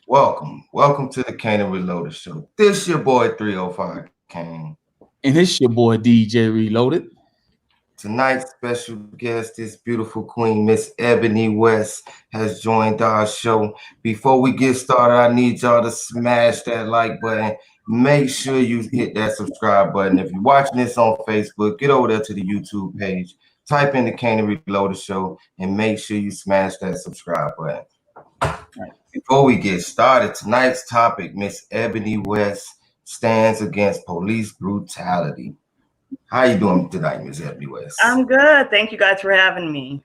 Welcome to the Kane and Reloaded show. This your boy 305 Kane. And it's your boy DJ Reloaded. Tonight's special guest, this beautiful queen, Miss Ebony West, has joined our show. Before we get started, I need y'all to smash that like button. Make sure you hit that subscribe button. If you're watching this on Facebook, get over there to the YouTube page. Type in the Kane and Reloaded show and make sure you smash that subscribe button. Before we get started, tonight's topic, Miss Ebony West stands against police brutality. How you doing tonight, Miss Ebony West? I'm good. Thank you guys for having me.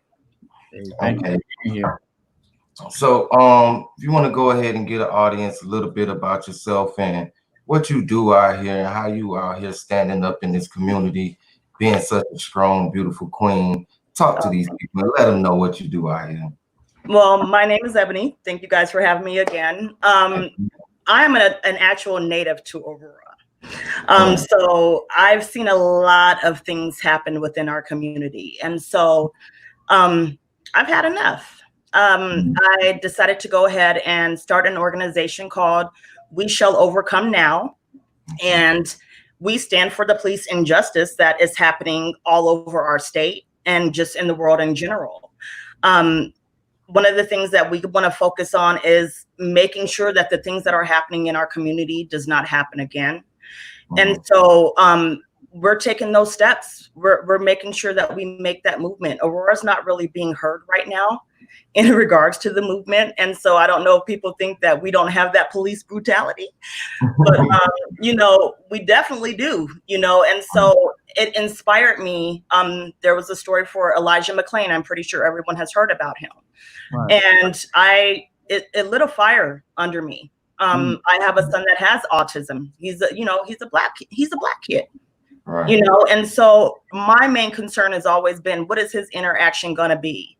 Thank you for being here. So, if you want to go ahead and get an audience a little bit about yourself and what you do out here and how you out here standing up in this community, being such a strong, beautiful queen, talk to these people and let them know what you do out here. Well, my name is Ebony. Thank you guys for having me again. I am an actual native to Aurora. So I've seen a lot of things happen within our community. And so I've had enough. I decided to go ahead and start an organization called We Shall Overcome Now. And we stand for the police injustice that is happening all over our state and just in the world in general. One of the things that we want to focus on is making sure that the things that are happening in our community does not happen again. And so we're taking those steps. We're making sure that we make that movement. Aurora's not really being heard right now in regards to the movement. And so I don't know if people think that we don't have that police brutality, but, we definitely do, and so it inspired me. There was a story for Elijah McClain. I'm pretty sure everyone has heard about him. Right. And it lit a fire under me. I have a son that has autism. He's a black kid. Right. And so my main concern has always been, what is his interaction going to be?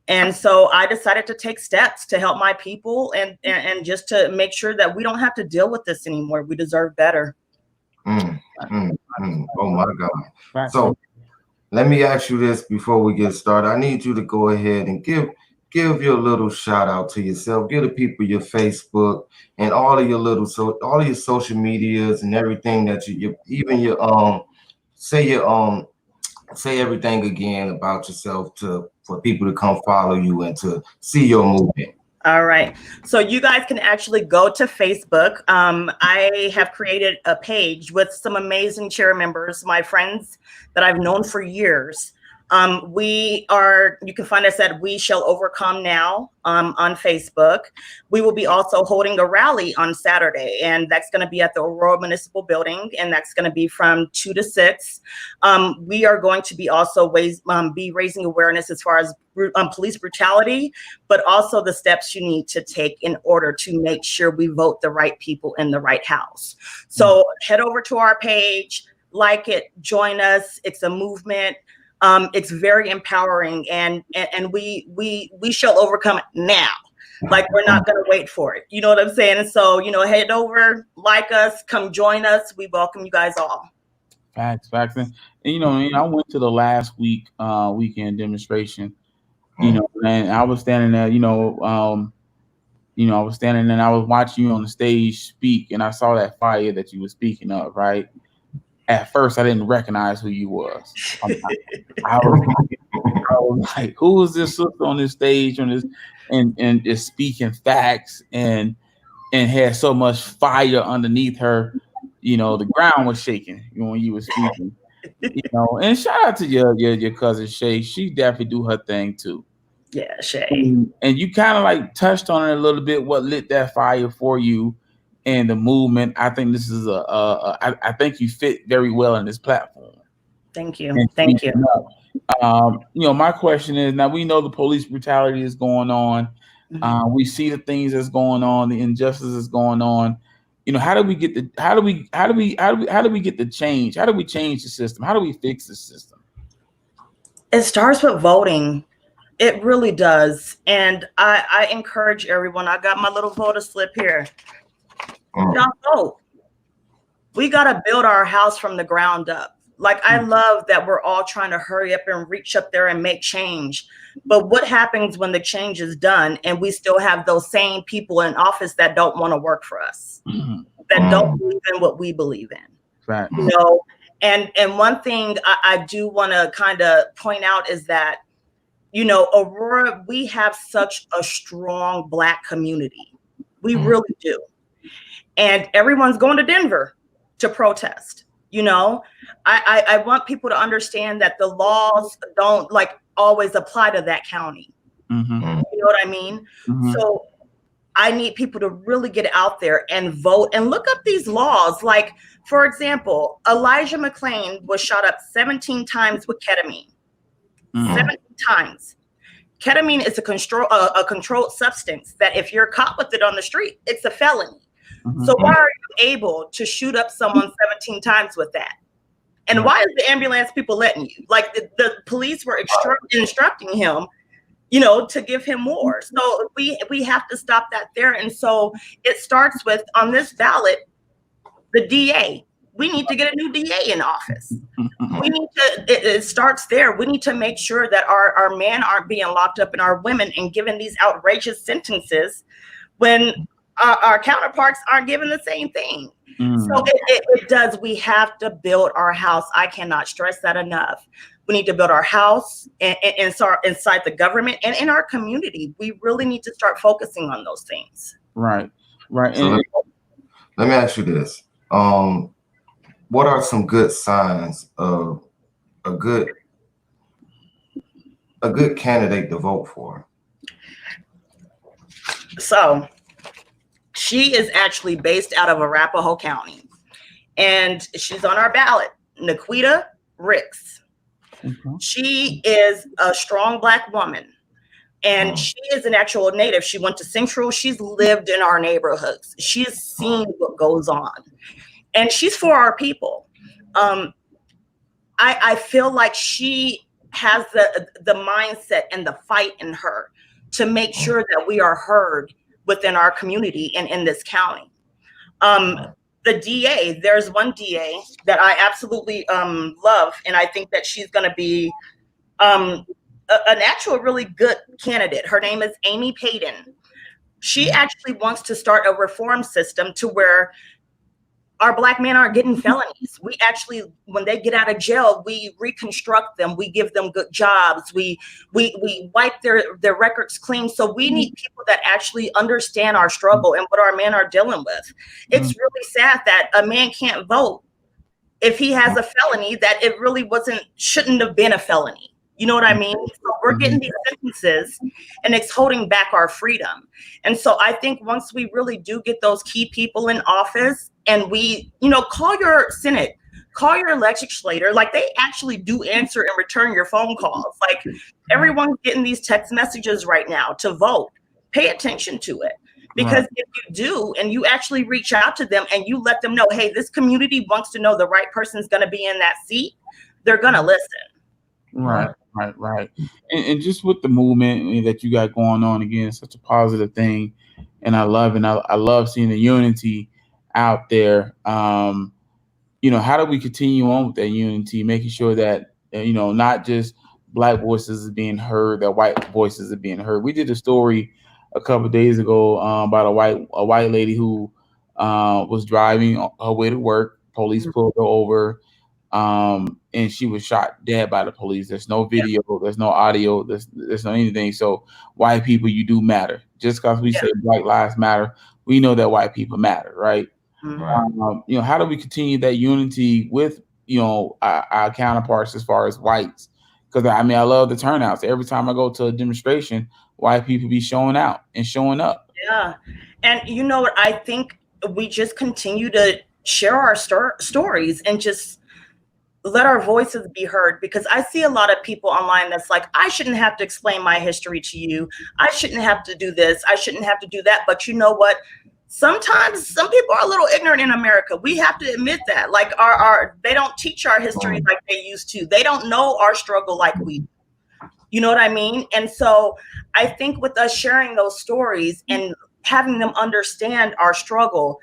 And so I decided to take steps to help my people and just to make sure that we don't have to deal with this anymore. We deserve better. Oh my God. Right. So let me ask you this before we get started. I need you to go ahead and give your little shout out to yourself. Give the people your Facebook and all of your social medias and everything that say everything again about yourself for people to come follow you and to see your movement. All right. So you guys can actually go to Facebook. I have created a page with some amazing chair members, my friends that I've known for years. You can find us at We Shall Overcome Now on Facebook. We will be also holding a rally on Saturday, and that's going to be at the Aurora Municipal Building, and that's going to be from 2 to 6. We are going to be also be raising awareness as far as police brutality, but also the steps you need to take in order to make sure we vote the right people in the right house. So head over to our page, like it, join us. It's a movement. It's very empowering, and we shall overcome it now. Like, we're not going to wait for it. You know what I'm saying? And so, head over, like us, come join us. We welcome you guys all. Facts. And I went to the last weekend demonstration, and I was standing there, I was standing there and I was watching you on the stage speak, and I saw that fire that you were speaking of, right? At first, I didn't recognize who you was. I was like, "Who is this sister on this stage and is speaking facts and had so much fire underneath her? The ground was shaking when you were speaking. And shout out to your cousin Shay. She definitely do her thing too. Yeah, Shay. And you kind of like touched on it a little bit. What lit that fire for you? And the movement, I think this is I think you fit very well in this platform. Thank you. Thank you. My question is, now we know the police brutality is going on. We see the things that's going on, the injustice is going on. How do we get the change? How do we change the system? How do we fix the system? It starts with voting. It really does. And I encourage everyone. I got my little voter slip here. Y'all vote. We got to build our house from the ground up. Like, I love that we're all trying to hurry up and reach up there and make change. But what happens when the change is done and we still have those same people in office that don't want to work for us, that don't believe in what we believe in? Right. You know, and one thing I do want to kind of point out is that, you know, Aurora, we have such a strong Black community. We really do. And everyone's going to Denver to protest. You know, I want people to understand that the laws don't like always apply to that county. You know what I mean? So I need people to really get out there and vote and look up these laws. Like, for example, Elijah McClain was shot up 17 times with ketamine. 17 times. Ketamine is a controlled substance that if you're caught with it on the street, it's a felony. So why are you able to shoot up someone 17 times with that? And why is the ambulance people letting you? Like, the police were instructing him, you know, to give him more. So we have to stop that there. And so it starts with, on this ballot, the DA. We need to get a new DA in office. We need to, it starts there. We need to make sure that our men aren't being locked up and our women and given these outrageous sentences when our counterparts aren't given the same thing. So it does. We have to build our house. I cannot stress that enough. We need to build our house and inside the government and in our community. We really need to start focusing on those things. Right. Right. So let me ask you this. What are some good signs of a good candidate to vote for? So she is actually based out of Arapahoe County, and she's on our ballot, Naquita Ricks. She is a strong Black woman, and she is an actual native. She went to Central. She's lived in our neighborhoods. She's seen what goes on, and she's for our people. I feel like she has the mindset and the fight in her to make sure that we are heard within our community and in this county. The DA, there's one DA that I absolutely love, and I think that she's going to be an actual really good candidate. Her name is Amy Payton. She actually wants to start a reform system to where our Black men aren't getting felonies. We actually, when they get out of jail, we reconstruct them. We give them good jobs. We wipe their records clean. So we need people that actually understand our struggle and what our men are dealing with. It's really sad that a man can't vote if he has a felony that it really shouldn't have been a felony. You know what I mean? So we're getting these sentences and it's holding back our freedom. And so I think once we really do get those key people in office and we, you know, call your Senate, call your legislator, like they actually do answer and return your phone calls. Like everyone's getting these text messages right now to vote. Pay attention to it. Because if you do, and you actually reach out to them and you let them know, hey, this community wants to know the right person's going to be in that seat, they're going to listen. Right. And just with the movement that you got going on, again, it's such a positive thing. And I love seeing the unity out there. You know, how do we continue on with that unity, making sure that, you know, not just Black voices are being heard, that white voices are being heard. We did a story a couple of days ago about a white lady who was driving her way to work. Police pulled her over. And she was shot dead by the police. There's no video, there's no audio, there's no anything. So white people, you do matter. Just because we say Black Lives Matter, we know that white people matter, right? You know, how do we continue that unity with, you know, our counterparts as far as whites? Because I mean, I love the turnouts. Every time I go to a demonstration, white people be showing out and showing up. Yeah. And you know what? I think we just continue to share our stories and just let our voices be heard, because I see a lot of people online that's like, I shouldn't have to explain my history to you. I shouldn't have to do this. I shouldn't have to do that. But you know what? Sometimes some people are a little ignorant in America. We have to admit that. Like they don't teach our history like they used to. They don't know our struggle like we do. You know what I mean? And so I think with us sharing those stories and having them understand our struggle,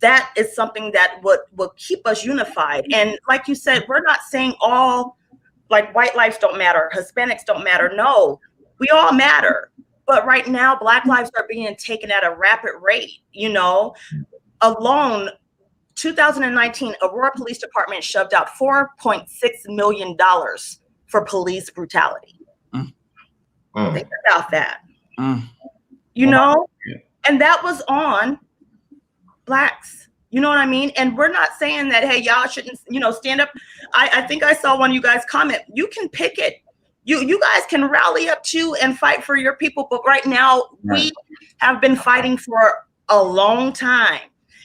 that is something that would keep us unified. And like you said, we're not saying all like white lives don't matter, Hispanics don't matter. No, we all matter. But right now, Black lives are being taken at a rapid rate. You know, alone, 2019, Aurora Police Department shoved out $4.6 million for police brutality. Think about that. You know, and that was on Blacks. You know what I mean? And we're not saying that, hey, y'all shouldn't, you know, stand up. I think I saw one of you guys comment, you can picket. You guys can rally up too and fight for your people. But right now, we have been fighting for a long time.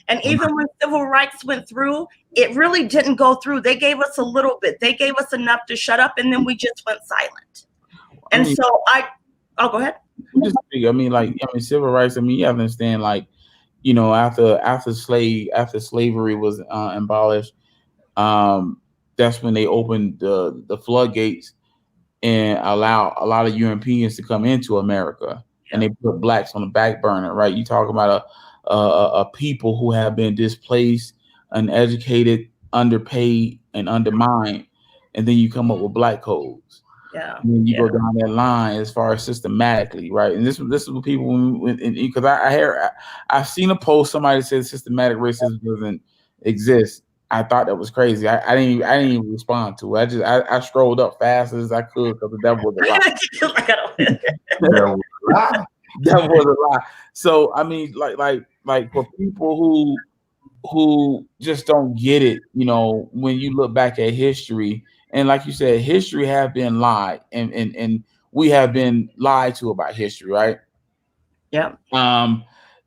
And even when civil rights went through, it really didn't go through. They gave us a little bit. They gave us enough to shut up, and then we just went silent. And so I'll go ahead. I mean, civil rights. I mean, you have to understand, like, you know, after slavery was abolished, that's when they opened the floodgates and allow a lot of Europeans to come into America, and they put Blacks on the back burner, right? You talk about a people who have been displaced, uneducated, underpaid, and undermined, and then you come up with Black codes. Yeah. And then you go down that line as far as systematically, right? And this is what people, because I've seen a post, somebody said systematic racism doesn't exist. I thought that was crazy. I didn't even respond to it. I strolled up fast as I could because that was a lie. That was a lie. So I mean, like for people who just don't get it, you know, when you look back at history, and like you said, history have been lied, and we have been lied to about history, right? Yeah.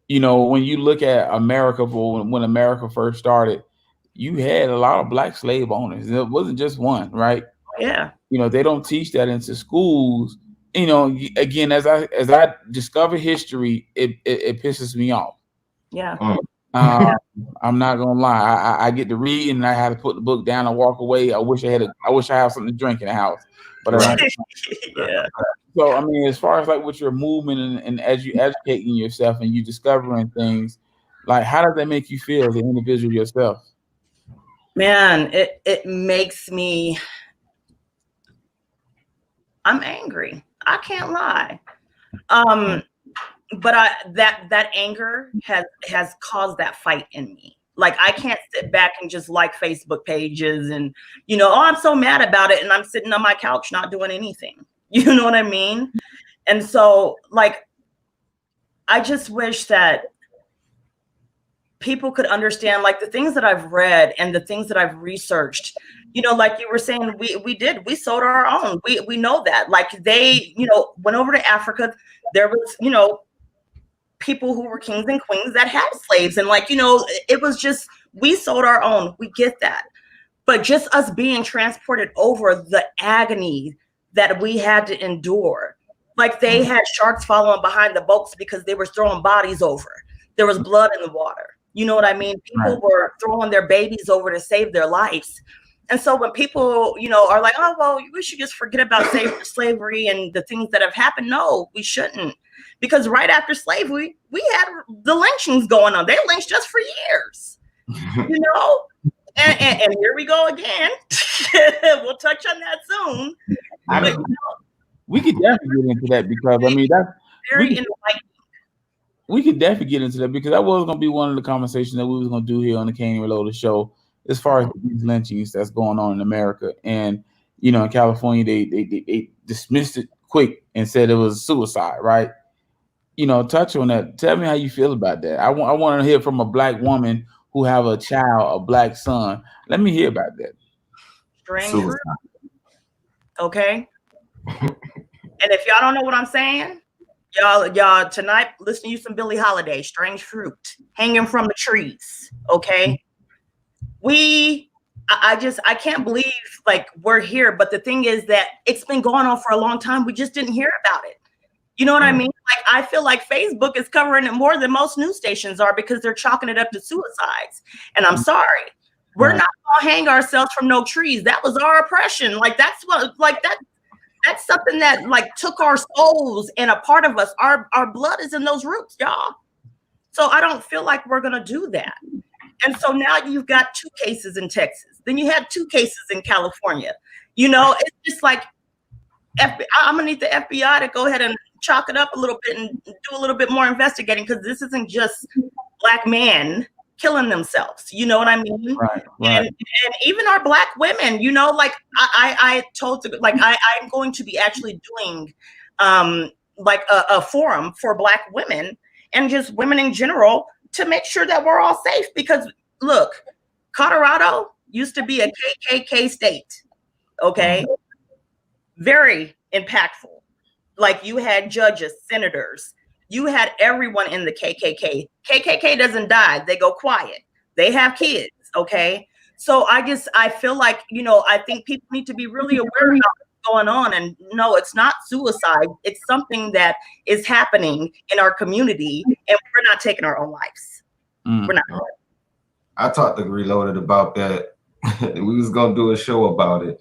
You know, when you look at America, when America first started, you had a lot of Black slave owners. It wasn't just one, right? Yeah. You know, they don't teach that into schools. You know, again, as I discover history, it pisses me off. Yeah. I'm not gonna lie. I get to read and I had to put the book down and walk away. I wish I had something to drink in the house, but I don't. Yeah. So I mean, as far as like with your movement and as you educating yourself and you discovering things, like how does that make you feel as an individual yourself? Man, it makes me. I'm angry. I can't lie. But that anger has caused that fight in me. Like I can't sit back and just like Facebook pages and, you know, oh, I'm so mad about it, and I'm sitting on my couch not doing anything. You know what I mean? And so like I just wish that people could understand, like the things that I've read and the things that I've researched, you know, like you were saying, we sold our own. We know that. Like they, you know, went over to Africa. There was, you know, people who were kings and queens that had slaves, and like, you know, it was just, we sold our own. We get that. But just us being transported over, the agony that we had to endure. Like they had sharks following behind the boats because they were throwing bodies over. There was blood in the water. You know what I mean? People were throwing their babies over to save their lives. And so when people, you know, are like, oh, well, we should just forget about slavery and the things that have happened. No, we shouldn't. Because right after slavery, we had the lynchings going on. They lynched us for years, you know? And here we go again. We'll touch on that soon. I mean, we could definitely get into that because, I mean, that's very enlightening. We could definitely get into that because that was going to be one of the conversations that we was going to do here on the Candy Reloaded show as far as these lynchings that's going on in America. And, you know, in California, they dismissed it quick and said it was suicide, right? You know, touch on that. Tell me how you feel about that. I want to hear from a Black woman who have a child, a Black son. Let me hear about that. Strange. Okay. And if y'all don't know what I'm saying, y'all tonight listen to you some Billie Holiday, Strange Fruit, hanging from the trees. Okay. I can't believe like we're here, but the thing is that it's been going on for a long time. We just didn't hear about it. You know what I mean? Like I feel like Facebook is covering it more than most news stations are because they're chalking it up to suicides. And I'm sorry, we're not gonna hang ourselves from no trees. That was our oppression. Like that's what, like that's something that like took our souls and a part of us. Our blood is in those roots, y'all. So I don't feel like we're gonna do that. And so now you've got 2 cases in Texas. Then you had 2 cases in California. You know, it's just like, I'm gonna need the FBI to go ahead and chalk it up a little bit and do a little bit more investigating, because this isn't just Black men killing themselves. You know what I mean? Right. And even our Black women, you know, like I told, like I'm going to be actually doing like a forum for Black women and just women in general to make sure that we're all safe. Because look, Colorado used to be a KKK state. Okay. Very impactful. Like, you had judges, senators, you had everyone in the KKK. KKK doesn't die, they go quiet. They have kids, okay? So I feel like, you know, I think people need to be really aware of what's going on. And no, it's not suicide. It's something that is happening in our community, and we're not taking our own lives. We're not. I talked to Reloaded about that. We was gonna do a show about it.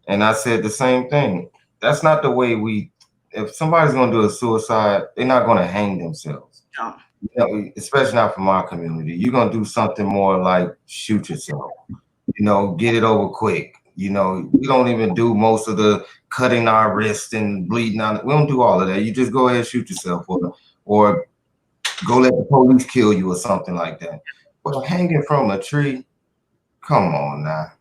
And I said the same thing. That's not the way if somebody's gonna do a suicide, they're not gonna hang themselves. No. You know, especially not from our community. You're gonna do something more like shoot yourself. You know, get it over quick. You know, we don't even do most of the cutting our wrist and bleeding out. We don't do all of that. You just go ahead and shoot yourself, or go let the police kill you or something like that. But hanging from a tree, come on now.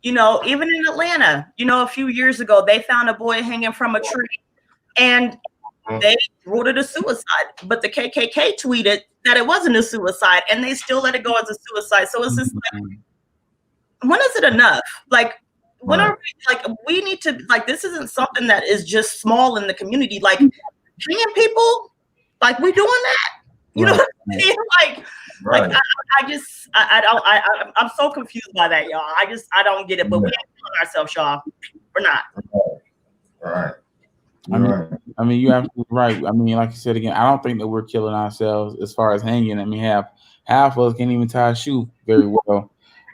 You know, even in Atlanta, you know, a few years ago, they found a boy hanging from a tree, and they ruled it a suicide. But the KKK tweeted that it wasn't a suicide, and they still let it go as a suicide. So it's just like, when is it enough? Like, when are we, like, we need to, like, this isn't something that is just small in the community. Like, hanging people, like, we doing that? You know what I mean? Like, I'm so confused by that, y'all. I don't get it. But we ain't killing ourselves, y'all. We're not. Right. I mean, you're absolutely right. I mean, like you said again, I don't think that we're killing ourselves as far as hanging. I mean, half of us can't even tie a shoe very well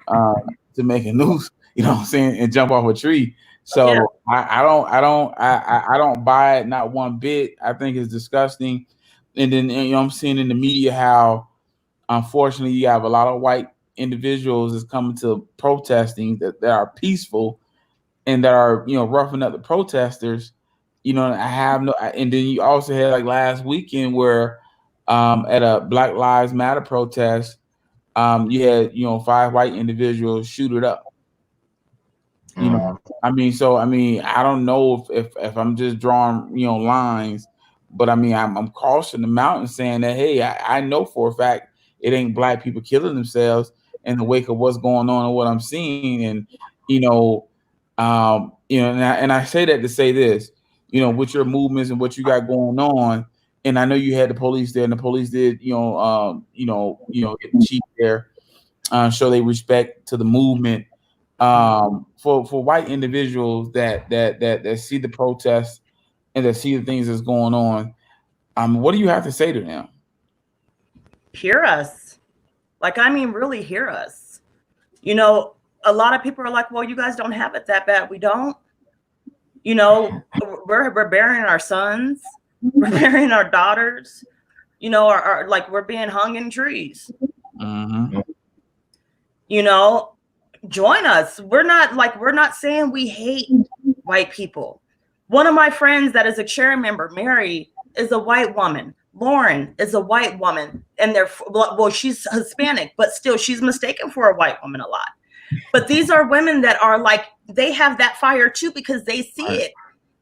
to make a noose. You know what I'm saying? And jump off a tree. So yeah. I don't buy it, not one bit. I think it's disgusting. And then, you know, I'm seeing in the media how, unfortunately, you have a lot of white individuals that's coming to protesting that are peaceful and that are, you know, roughing up the protesters. You know, and then you also had, like, last weekend where at a Black Lives Matter protest, you had, you know, 5 white individuals shoot it up. You know, I mean, I don't know if I'm just drawing, you know, lines, but I mean, I'm crossing the mountain saying that, hey, I know for a fact it ain't Black people killing themselves in the wake of what's going on and what I'm seeing. And, you know, and I say that to say this, you know, with your movements and what you got going on. And I know you had the police there, and the police did, get the chief there, show they respect to the movement. For white individuals that see the protests and that see the things that's going on, what do you have to say to them? Hear us. Like, I mean, really hear us. You know, a lot of people are like, well, you guys don't have it that bad. We don't. You know, we're burying our sons, we're burying our daughters, you know, our like, we're being hung in trees. You know, join us. We're not saying we hate white people. One of my friends that is a chair member, Mary, is a white woman. Lauren is a white woman, and she's Hispanic, but still she's mistaken for a white woman a lot. But these are women that are like, they have that fire too, because they see it.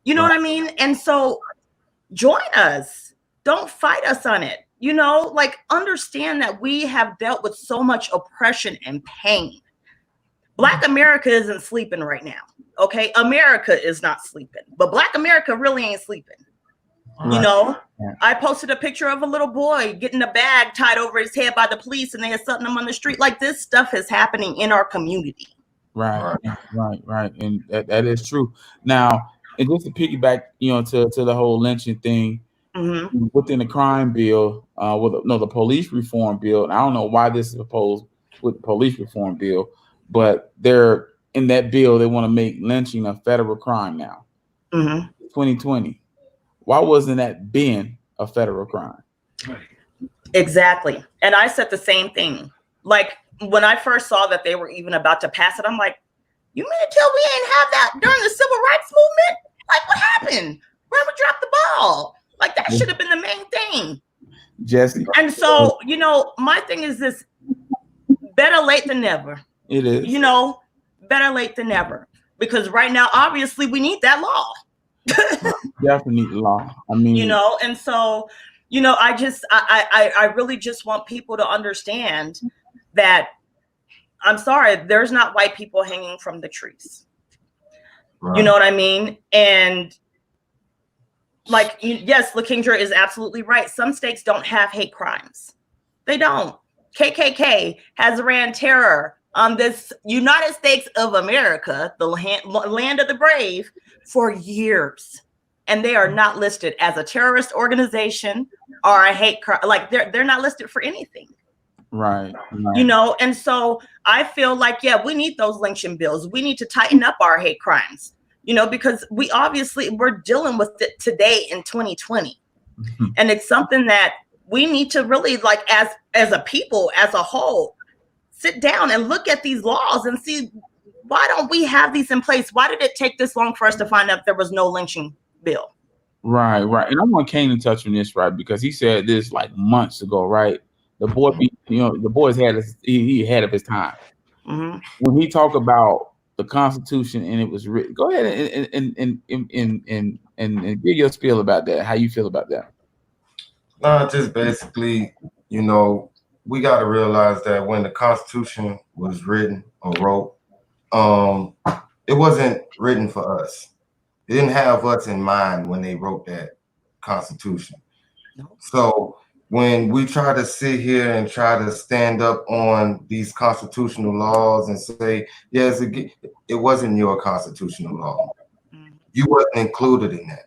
You know what I mean? And so join us. Don't fight us on it. You know, like, understand that we have dealt with so much oppression and pain. Black America isn't sleeping right now. Okay. America is not sleeping, but Black America really ain't sleeping. You know, I posted a picture of a little boy getting a bag tied over his head by the police, and they had something him on the street. Like, this stuff is happening in our community. Right. And that is true. Now, and just to piggyback, you know, to the whole lynching thing, within the crime bill, the police reform bill. And I don't know why this is proposed with the police reform bill, but they're in that bill. They want to make lynching a federal crime now. 2020. Why wasn't that been a federal crime? Exactly. And I said the same thing. like when I first saw that they were even about to pass it, I'm like, you mean to tell we ain't have that during the civil rights movement? Like, what happened? Whoever dropped the ball? Like, that should have been the main thing. Jesse. And so, you know, my thing is this: better late than never. It is. You know, better late than never. Because right now, obviously, we need that law. Definitely need the law. I mean, you know, and so, you know, I really just want people to understand that, I'm sorry, there's not white people hanging from the trees. Right. You know what I mean? And like, yes, LaKendra is absolutely right. Some states don't have hate crimes. They don't. KKK has ran terror on this United States of America, the land of the brave, for years. And they are not listed as a terrorist organization or a hate crime. Like, they're not listed for anything. Right. You know, and so I feel like, yeah, we need those lynching bills. We need to tighten up our hate crimes, you know, because we're dealing with it today in 2020. And it's something that we need to really, like, as a people, as a whole, sit down and look at these laws and see, why don't we have these in place? Why did it take this long for us to find out there was no lynching bill? Right. And I want Kane to touch on this, right? Because he said this like months ago, right? The boy, the boy's he ahead of his time. Mm-hmm. When he talked about the Constitution and it was written, go ahead and give your spiel about that. How you feel about that? Just basically, you know, we got to realize that when the Constitution was written or wrote, it wasn't written for us. They didn't have us in mind when they wrote that Constitution. No. So when we try to sit here and try to stand up on these constitutional laws and say, yes, it wasn't your constitutional law. You wasn't included in that.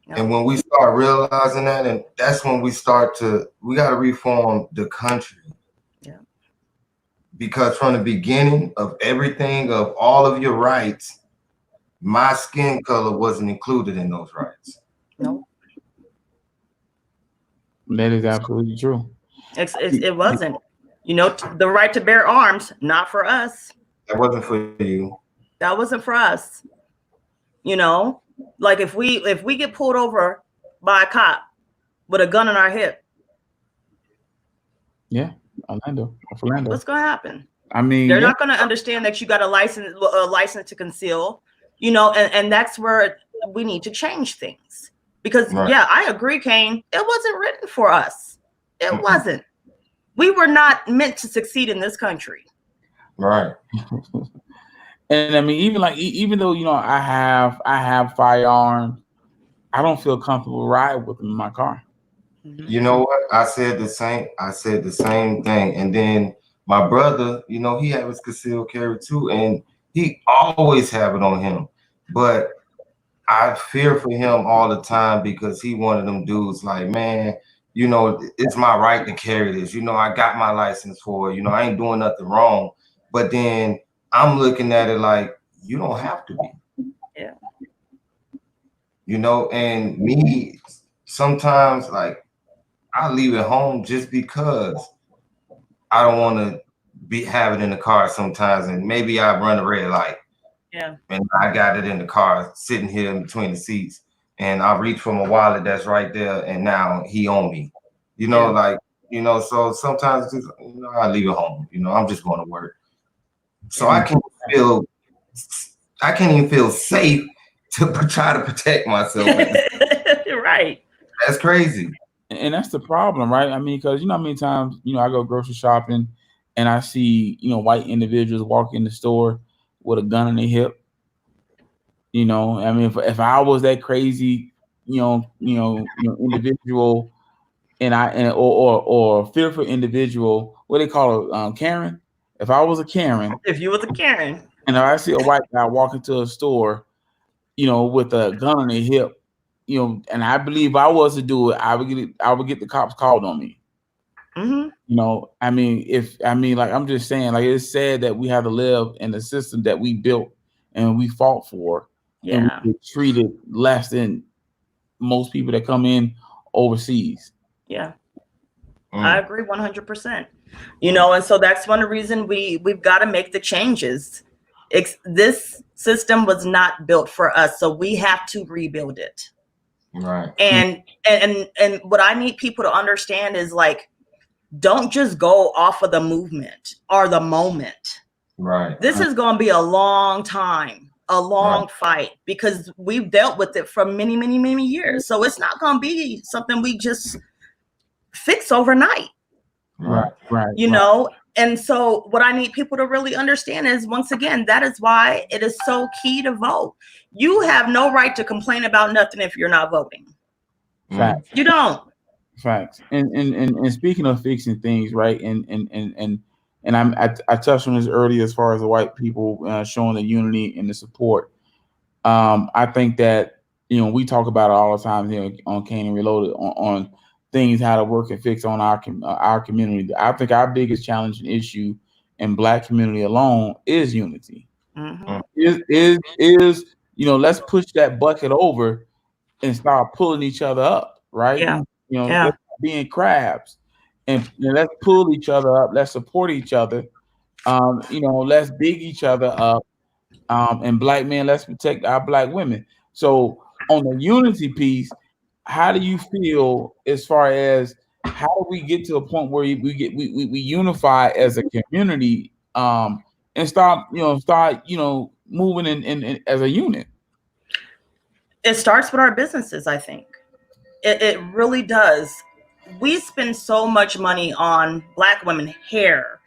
No. And when we start realizing that, and that's when we got to reform the country. Yeah. Because from the beginning of everything, of all of your rights, my skin color wasn't included in those rights. No. That is absolutely true. It wasn't. You know, the right to bear arms, not for us. That wasn't for you. That wasn't for us. You know, like if we get pulled over by a cop with a gun in our hip. Yeah, Orlando. What's gonna happen? I mean, they're not gonna understand that you got a license to conceal. You know, and that's where we need to change things. Because, right. Yeah, I agree, Kane. It wasn't written for us. It wasn't. We were not meant to succeed in this country. Right. And I mean, even though, you know, I have firearms, I don't feel comfortable riding with them in my car. You know what? I said the same thing. And then my brother, you know, he had his concealed carry too, and he always have it on him. But I fear for him all the time because he one of them dudes like, man, you know, it's my right to carry this. You know, I got my license for it. You know, I ain't doing nothing wrong. But then I'm looking at it like, you don't have to be. Yeah. You know, and me, sometimes, like, I leave it home just because I don't want to have it in the car sometimes. And maybe I run a red light. Yeah. And I got it in the car sitting here in between the seats, and I reach for my wallet that's right there, and now he on me. You know, like, you know, so sometimes just, you know, I leave it home. You know, I'm just going to work. So I can't even feel safe to try to protect myself. Right. That's crazy. And that's the problem, right? I mean, because you know how many times, you know, I go grocery shopping and I see, you know, white individuals walk in the store with a gun in their hip. You know, I mean, if I was that crazy, you know, individual, or fearful individual, what they call it, Karen. If I was a Karen, if you was a Karen, and if I see a white guy walk into a store, you know, with a gun on their hip, you know, and I believe if I was to do it, I would get the cops called on me. Mm-hmm. You know, I mean, like, I'm just saying, like, it's sad that we have to live in the system that we built and we fought for. Yeah. And we get treated less than most people that come in overseas. Yeah. I agree 100%. You know, and so that's one reason we've got to make the changes. This system was not built for us, so we have to rebuild it. Right. And what I need people to understand is like, don't just go off of the movement or the moment. Right. This is going to be a long time, a long fight, because we've dealt with it for many, many, many years. So it's not going to be something we just fix overnight. Right. You know, and so what I need people to really understand is, once again, that is why it is so key to vote. You have no right to complain about nothing if you're not voting. Facts. You don't. Facts. And speaking of fixing things, right? And I touched on this earlier as far as the white people showing the unity and the support. I think that, you know, we talk about it all the time here on Kane and Reloaded on things how to work and fix on our community. I think our biggest challenge and issue in Black community alone is unity. Is you know, let's push that bucket over and start pulling each other up, right? Yeah. You know, let's stop being crabs, and let's pull each other up. Let's support each other. You know, let's big each other up. And Black men, let's protect our Black women. So on the unity piece, how do you feel as far as how do we get to a point where we unify as a community, and start moving in as a unit? It starts with our businesses, I think. It really does. We spend so much money on Black women hair,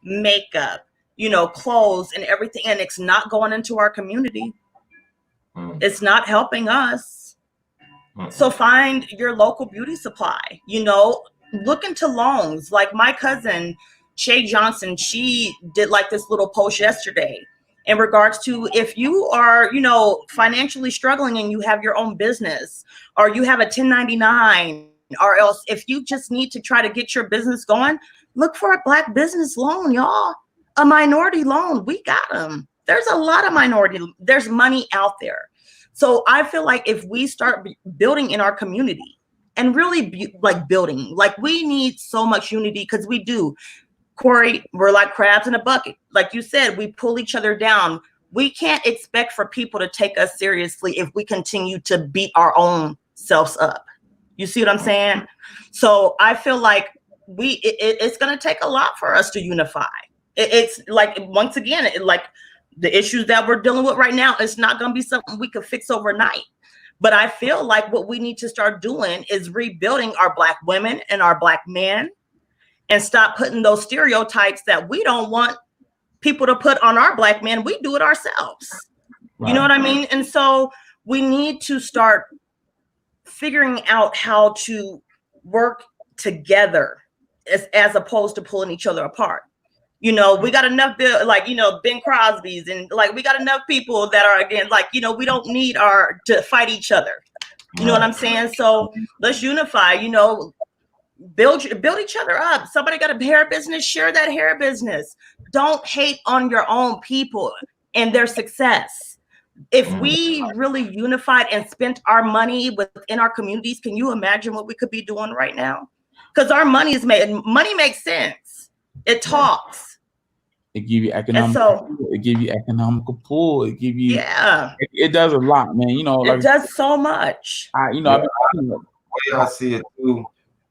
makeup, you know, clothes and everything, and it's not going into our community. It's not helping us. So find your local beauty supply, you know, look into loans. Like my cousin, Shay Johnson, she did like this little post yesterday in regards to, if you are, you know, financially struggling and you have your own business, or you have a 1099, or else if you just need to try to get your business going, look for a Black business loan, y'all. A minority loan. We got them. There's a lot of there's money out there. So I feel like if we start building in our community and really building, like we need so much unity, because we do. Corey, we're like crabs in a bucket. Like you said, we pull each other down. We can't expect for people to take us seriously if we continue to beat our own selves up. You see what I'm saying? So I feel like it's going to take a lot for us to unify. It's like, once again, like the issues that we're dealing with right now, it's not going to be something we could fix overnight. But I feel like what we need to start doing is rebuilding our Black women and our Black men, and stop putting those stereotypes that we don't want people to put on our Black men. We do it ourselves. You know what I mean? And so we need to start figuring out how to work together as opposed to pulling each other apart. You know, we got enough, like, you know, Ben Crosby's, and like, we got enough people that are, again, like, you know, we don't need to fight each other. You know what I'm saying? So let's unify, you know, build each other up. Somebody got a hair business, share that hair business. Don't hate on your own people and their success. If we really unified and spent our money within our communities, can you imagine what we could be doing right now? Because our money makes sense. It talks. It give you economical pull. It give you it does a lot, man. You know, it does so much. The way I see it too,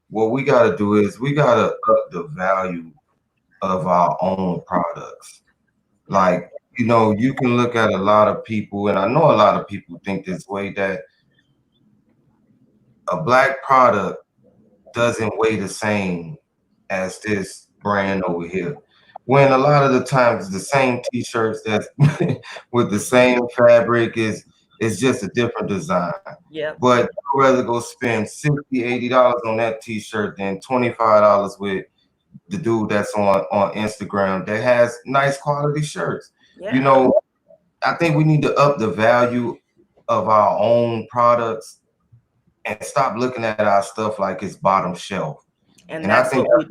what we got to do is we got to up the value of our own products. Like, you know, you can look at a lot of people, and I know a lot of people think this way, that a Black product doesn't weigh the same as this brand over here. When a lot of the times the same t-shirts that's with the same fabric is just a different design. Yeah. But I'd rather go spend $60, $80 on that t-shirt than $25 with the dude that's on Instagram that has nice quality shirts. Yeah. You know, I think we need to up the value of our own products and stop looking at our stuff like it's bottom shelf. And I think that's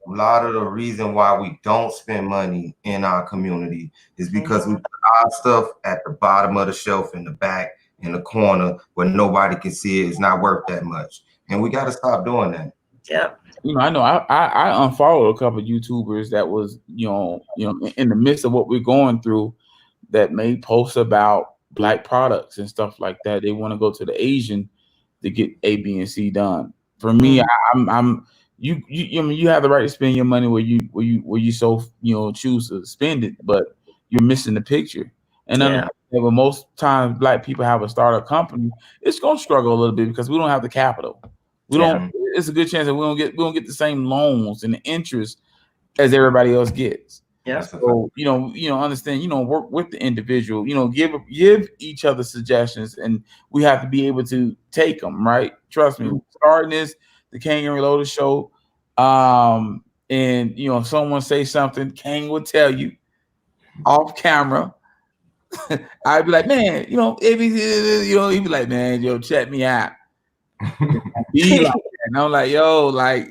a lot of the reason why we don't spend money in our community is because we put our stuff at the bottom of the shelf in the back, in the corner where nobody can see it. It's not worth that much. And we got to stop doing that. Yep. I know I unfollowed a couple of YouTubers that was, in the midst of what we're going through, that made posts about black products and stuff like that. They want to go to the Asian to get A, B, and C done. For me, I'm you have the right to spend your money where you so choose to spend it, but you're missing the picture. And then when most times black people have a startup company, it's gonna struggle a little bit because we don't have the capital. We don't. It's a good chance that we don't get the same loans and the interest as everybody else gets. Yeah. So understand. Work with the individual. Give each other suggestions, and we have to be able to take them. Right? Trust me. Starting this, the King and Reloaded show, and if someone say something, King will tell you off camera. I'd be like, man, he'd be like, man, check me out. Be like that. And I'm like, like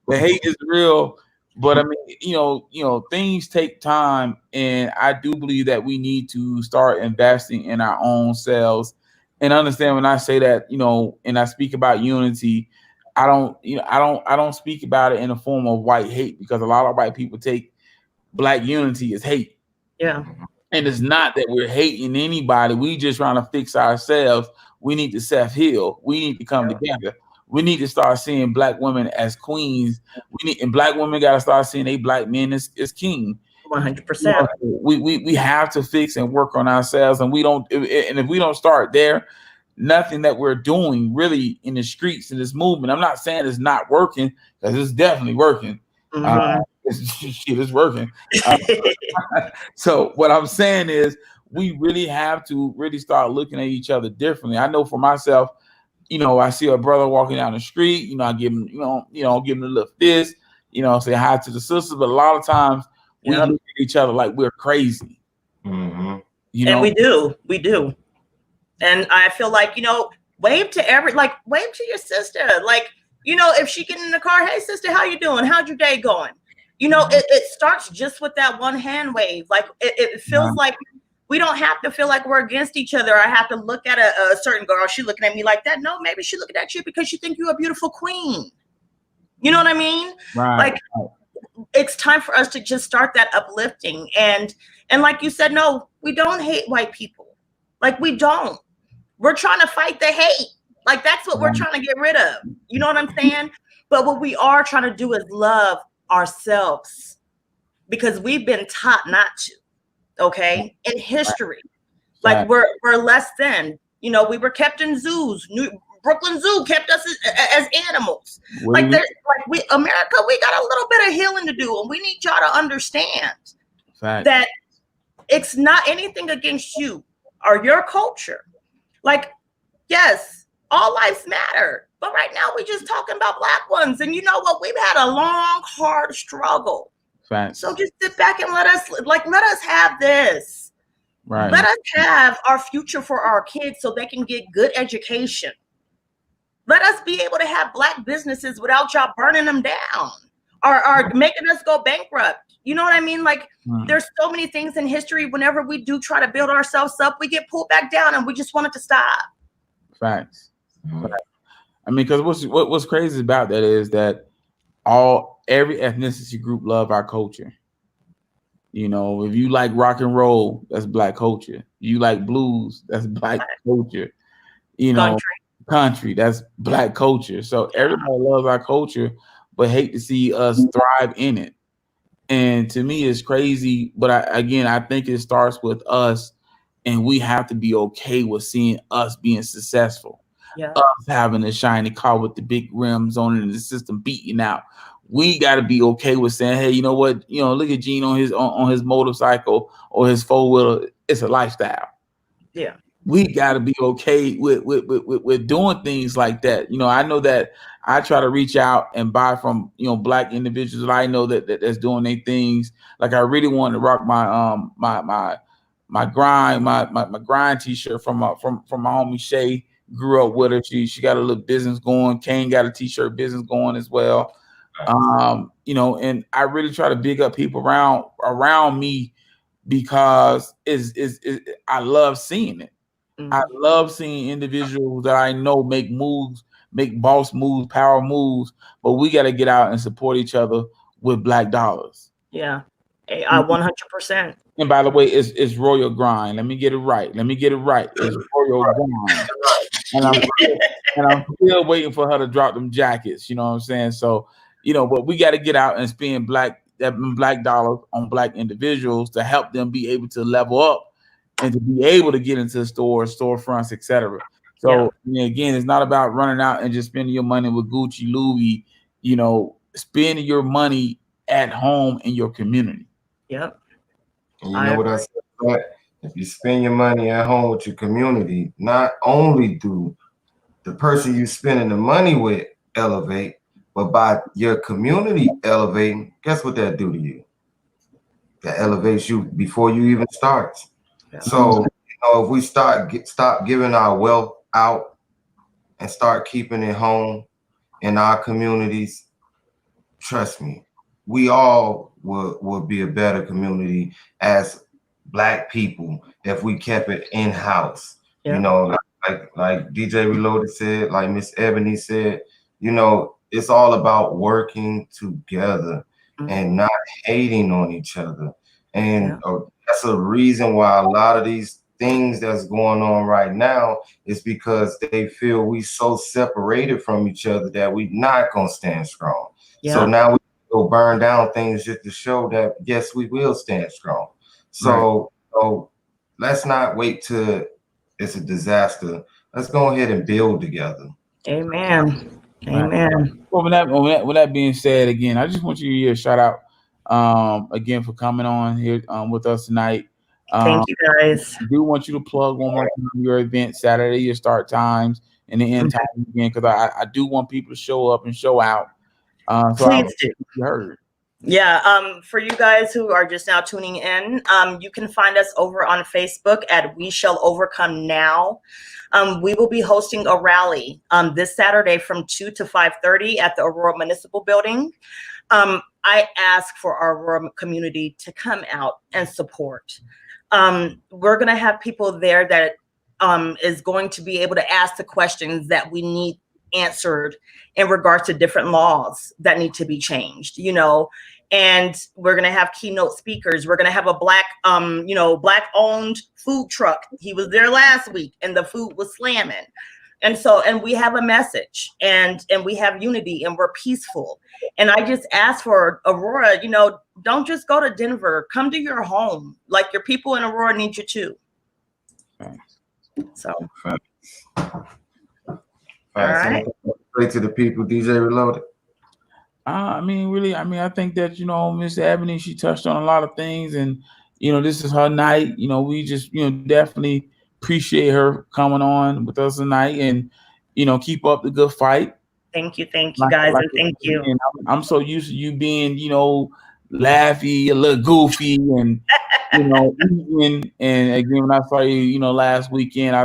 the hate is real. But I mean, things take time, and I do believe that we need to start investing in our own selves. And understand when I say that, and I speak about unity, I don't speak about it in the form of white hate, because a lot of white people take black unity as hate. Yeah. And it's not that we're hating anybody. We just trying to fix ourselves. We need to self-heal. We need to come together. We need to start seeing black women as queens. And black women got to start seeing black men as king. 100%. We have to fix and work on ourselves. And if we don't start there, nothing that we're doing really in the streets in this movement. I'm not saying it's not working, because it's definitely working. It's working. So what I'm saying is, we really have to really start looking at each other differently. I know for myself, I see a brother walking down the street, I give him, give him a little fist, say hi to the sisters. But a lot of times we look at each other like we're crazy. And we do. And I feel like, wave to your sister. Like, if she get in the car, hey sister, how you doing? How'd your day going? It starts just with that one hand wave. Like it feels like we don't have to feel like we're against each other. I have to look at a certain girl. She looking at me like that. No, maybe she looking at you because she think you're a beautiful queen. You know what I mean? Right. Like it's time for us to just start that uplifting. And like you said, no, we don't hate white people. Like we don't. We're trying to fight the hate. Like that's what we're trying to get rid of. You know what I'm saying? But what we are trying to do is love ourselves, because we've been taught not to. Okay, in history, like we're less than. We were kept in zoos. Brooklyn Zoo kept us as animals. America, we got a little bit of healing to do, and we need y'all to understand that it's not anything against you or your culture. Like, yes, all lives matter, but right now we're just talking about black ones. And you know what? We've had a long, hard struggle. So just sit back and let us have this. Right. Let us have our future for our kids so they can get good education. Let us be able to have black businesses without y'all burning them down or making us go bankrupt. You know what I mean? Like there's so many things in history. Whenever we do try to build ourselves up, we get pulled back down, and we just want it to stop. Facts. I mean, because what's crazy about that is that every ethnicity group love our culture. If you like rock and roll, that's black culture. You like blues, that's black culture. Country, that's black culture. So everybody loves our culture, but hate to see us thrive in it. And to me, it's crazy. But I think it starts with us, and we have to be okay with seeing us being successful. Us having a shiny car with the big rims on it and the system beating out. We got to be okay with saying, hey, you know what? Look at Gene on his motorcycle or his 4-wheeler. It's a lifestyle. Yeah. We got to be okay with doing things like that. I know that I try to reach out and buy from black individuals that I know that's doing their things. Like I really wanted to rock my grind t-shirt from my homie Shay. Grew up with her. She got a little business going. Kane got a t-shirt business going as well. And I really try to big up people around me, because I love seeing it. I love seeing individuals that I know make moves, make boss moves, power moves, but we got to get out and support each other with Black dollars. Yeah, 100%. And by the way, it's royal grind. Let me get it right. It's royal grind. And I'm still waiting for her to drop them jackets. You know what I'm saying? So, but we got to get out and spend black dollars on Black individuals to help them be able to level up and to be able to get into stores, storefronts, etc. So again, it's not about running out and just spending your money with Gucci, Louis. Spending your money at home in your community. Yep. And you know what I said? If you spend your money at home with your community, not only do the person you spending the money with elevate, but by your community elevating, guess what that do to you? That elevates you before you even start. Yeah. So if we stop giving our wealth out and start keeping it home in our communities, trust me, we all will be a better community as Black people if we kept it in-house. Yeah. Like DJ Reloaded said, like Miss Ebony said, it's all about working together and not hating on each other. And that's a reason why a lot of these things that's going on right now is because they feel we so separated from each other that we not gonna stand strong. Yeah. So now we go burn down things just to show that yes, we will stand strong. So let's not wait till it's a disaster. Let's go ahead and build together. Amen. Amen. Well, with that being said, again, I just want you to give a shout out again for coming on here with us tonight. Thank you, guys. I do want you to plug one more time your event Saturday, your start times and the end time again, because I do want people to show up and show out. Please do. You heard. Yeah, for you guys who are just now tuning in, you can find us over on Facebook at We Shall Overcome Now. We will be hosting a rally this Saturday from 2 to 5:30 at the Aurora Municipal Building. I ask for our Aurora community to come out and support. We're going to have people there that is going to be able to ask the questions that we need answered in regards to different laws that need to be changed, and we're going to have keynote speakers. We're going to have a Black owned food truck. He was there last week and the food was slamming. And we have a message and we have unity and we're peaceful. And I just ask for Aurora, don't just go to Denver, come to your home. Like your people in Aurora need you too. So. All right. Straight to the people, DJ Reloaded. I think that, Miss Ebony, she touched on a lot of things and, this is her night. We just, definitely appreciate her coming on with us tonight and, keep up the good fight. Thank you guys. And thank you. And I'm so used to you being, laughy, a little goofy and, and again, when I saw you, last weekend,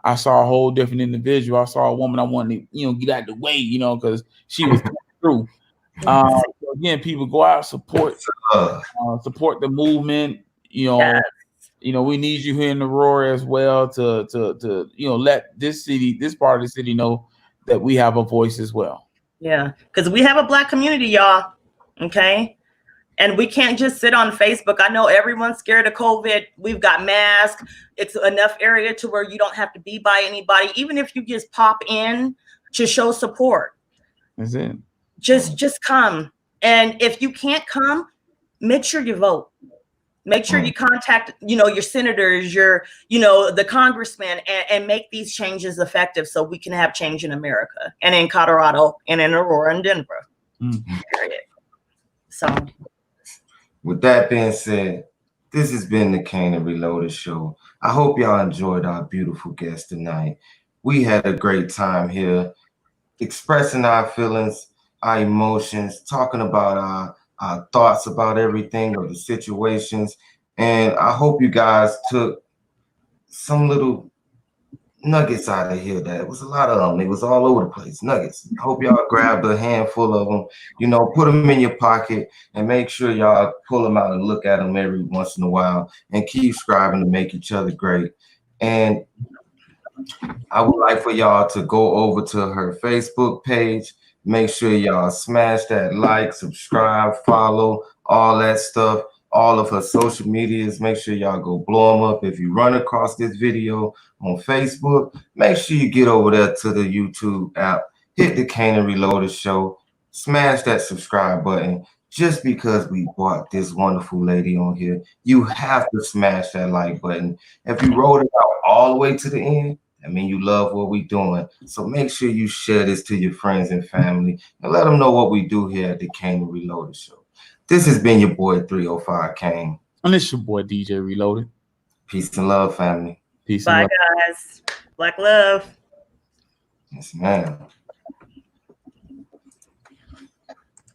I saw a whole different individual. I saw a woman I wanted to, get out of the way, because she was coming through. So again, people go out, support the movement. Yes. We need you here in Aurora as well to let this part of the city know that we have a voice as well. Yeah, because we have a Black community, y'all. Okay. And we can't just sit on Facebook. I know everyone's scared of COVID. We've got masks. It's enough area to where you don't have to be by anybody. Even if you just pop in to show support. That's it. Just come. And if you can't come, make sure you vote. Make sure you contact, your senators, the congressmen, and make these changes effective so we can have change in America and in Colorado and in Aurora and Denver. Period. So. With that being said, this has been the Kane and Reloaded show. I hope y'all enjoyed our beautiful guest tonight. We had a great time here, expressing our feelings, our emotions, talking about our thoughts about everything or the situations. And I hope you guys took some little nuggets out of here. That it was a lot of them. It was all over the place. Nuggets. I hope y'all grabbed a handful of them, put them in your pocket and make sure y'all pull them out and look at them every once in a while and keep striving to make each other great. And I would like for y'all to go over to her Facebook page. Make sure y'all smash that like, subscribe, follow, all that stuff. All of her social medias. Make sure y'all go blow them up. If you run across this video on Facebook, make sure you get over there to the YouTube app. Hit the Canaan Reloaded Show. Smash that subscribe button. Just because we brought this wonderful lady on here, you have to smash that like button. If you rolled it out all the way to the end, I mean, you love what we're doing. So make sure you share this to your friends and family and let them know what we do here at the Canaan Reloaded Show. This has been your boy 305 Kane. And it's your boy DJ Reloaded. Peace and love, family. Peace Bye, and love. guys. Black love. Yes, ma'am.